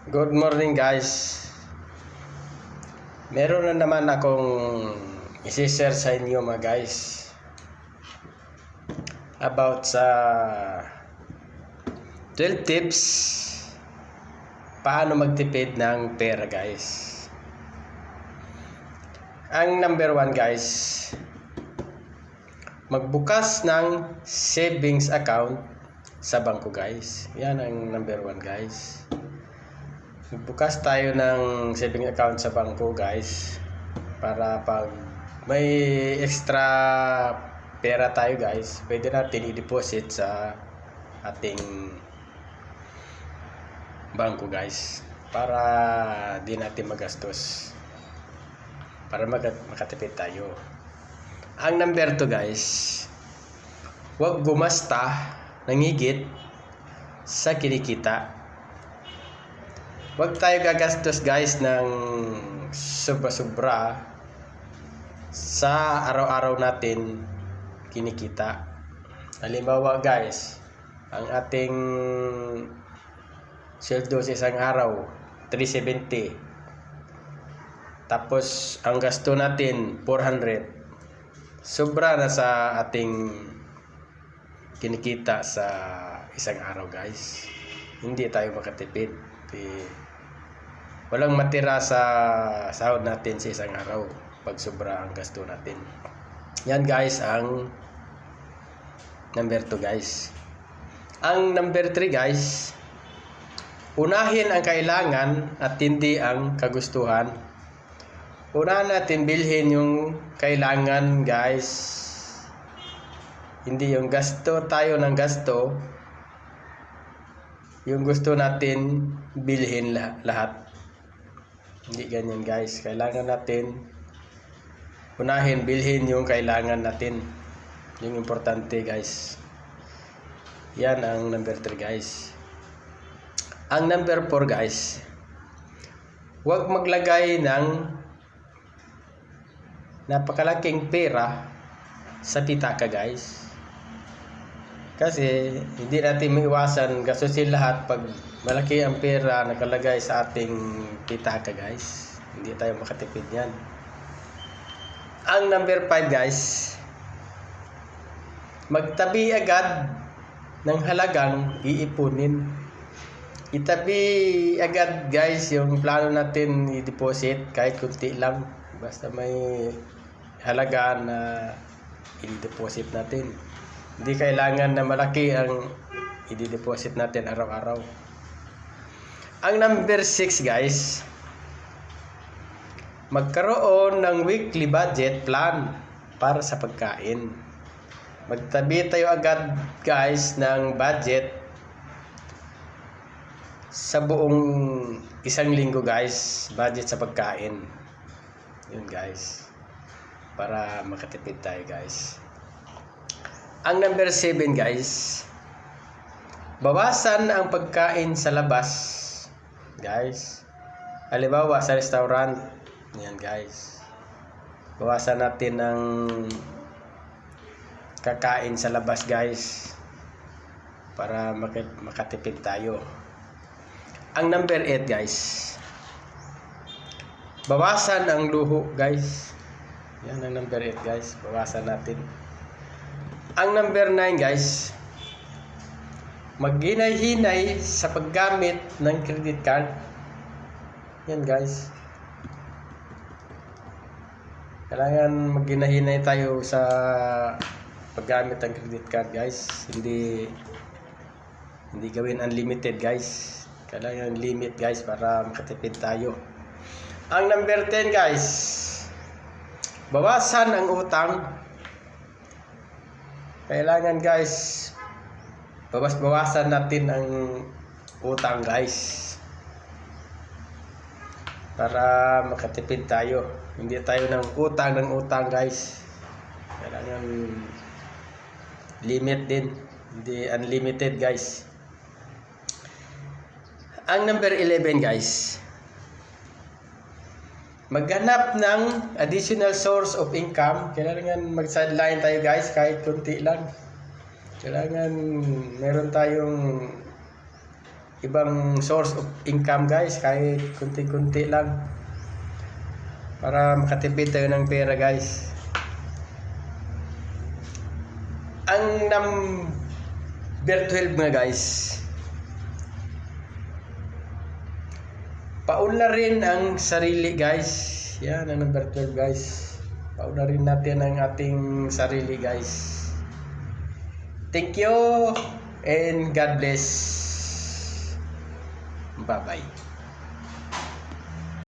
Good morning guys. Meron na naman akong isi-share sa inyo mga guys about sa 12 tips paano magtipid ng pera guys. Ang number 1 guys, magbukas ng savings account sa bangko guys. Yan ang number 1 guys. Magbukas tayo ng savings account sa bangko guys para pag may extra pera tayo guys, pwede natin i-deposit sa ating bangko guys para di natin magastos, para makatipid tayo. Ang number 2 guys, huwag gumasta ng higit sa kinikita. Huwag tayo gagastos guys ng sobra-sobra sa araw-araw natin kinikita. Halimbawa guys, ang ating sweldo sa isang araw 370, tapos ang gasto natin 400, sobra na sa ating kinikita sa isang araw guys. Hindi tayo makatipid. Walang matira sa sahod natin sa isang araw pag sobra ang gasto natin. Yan guys ang number 2 guys. Ang number 3 guys, unahin ang kailangan at hindi ang kagustuhan. Unahin natin bilhin yung kailangan guys, hindi yung gasto tayo ng gasto, yung gusto natin bilhin lahat. Hindi ganyan guys. Kailangan natin unahin bilhin yung kailangan natin, yung importante guys. Yan ang number 3 guys. Ang number 4 guys, huwag maglagay ng napakalaking pera sa pitaka guys, kasi hindi natin maiwasan gastusin lahat pag malaki ang pera nakalagay sa ating pitaka guys. Hindi tayo makatipid yan. Ang number 5 guys, magtabi agad ng halagang iipunin. Itabi agad guys yung plano natin i-deposit, kahit kunti lang, basta may halaga na i-deposit natin. Hindi kailangan na malaki ang i-deposit natin araw-araw. Ang number 6 guys, magkaroon ng weekly budget plan para sa pagkain. Magtabi tayo agad guys ng budget sa buong isang linggo guys, budget sa pagkain. Yun guys, para makatipid tayo guys. Ang number 7 guys, bawasan ang pagkain sa labas guys. Halimbawa sa restaurant, yan guys, bawasan natin ng kakain sa labas guys para makatipid tayo. Ang number 8 guys, bawasan ang luho guys. Yan ang number 8 guys, bawasan natin. Ang number 9 guys, maghinay-hinay sa paggamit ng credit card. Yan guys, kailangan maghinay-hinay tayo sa paggamit ng credit card guys. Hindi gawin unlimited guys. Kailangan limit guys para makatipid tayo. Ang number 10 guys, bawasan ang utang. Kailangan guys, bawasan natin ang utang guys para makatipid tayo. Hindi tayo ng utang guys. Kailangan limit din, hindi unlimited guys. Ang number 11 guys, maghanap ng additional source of income. Kailangan mag-sideline tayo guys, kahit kunti lang. Kailangan meron tayong ibang source of income guys, kahit kunti-kunti lang para makatipid tayo ng pera guys. Ang number 12 nga guys, paunlarin ang sarili guys. Yan ang number 12 guys, paunlarin natin ang ating sarili guys. Thank you and God bless. Bye-bye.